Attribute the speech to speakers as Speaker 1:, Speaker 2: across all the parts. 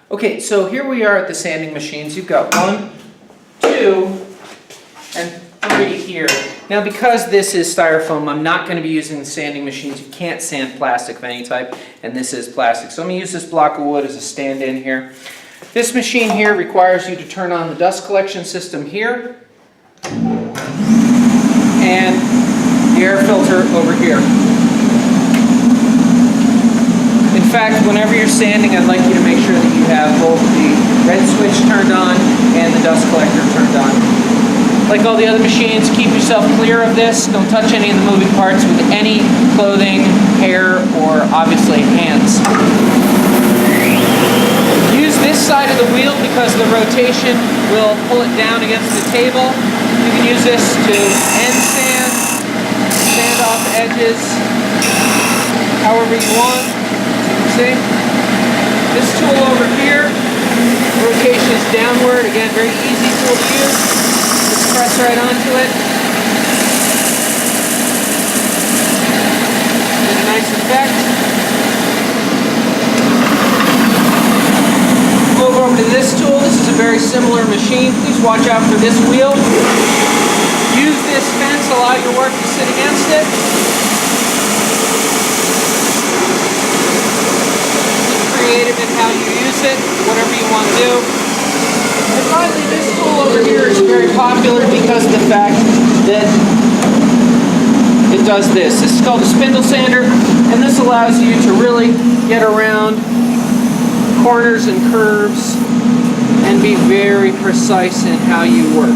Speaker 1: Okay, so here we are at the sanding machines. You've got 1, 2, and 3 here. Now because this is styrofoam, I'm not going to be using the sanding machines. You can't sand plastic of any type, and this is plastic. So I'm going to use this block of wood as a stand-in here. This machine here requires you to turn on the dust collection system here, and the air filter over here. In fact, whenever you're sanding, I'd like you to make sure that you have both the red switch turned on and the dust collector turned on. Like all the other machines, keep yourself clear of this. Don't touch any of the moving parts with any clothing, hair, or obviously hands. Use this side of the wheel because the rotation will pull it down against the table. You can use this to end sand, sand off edges, however you want. See? This tool over here, rotation is downward. Again, very easy tool to use. Just press right onto it. Get a nice effect. Move over to this tool. This is a very similar machine. Please watch out for this wheel. Use this fence, allow your work to sit against it. Creative in how you use it, whatever you want to do. And finally, this tool over here is very popular because of the fact that it does this. This is called a spindle sander, and this allows you to really get around corners and curves and be very precise in how you work.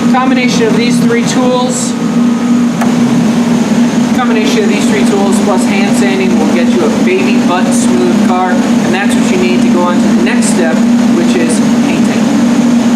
Speaker 1: The combination of these three tools plus hand sanding will get you a baby butt smooth car.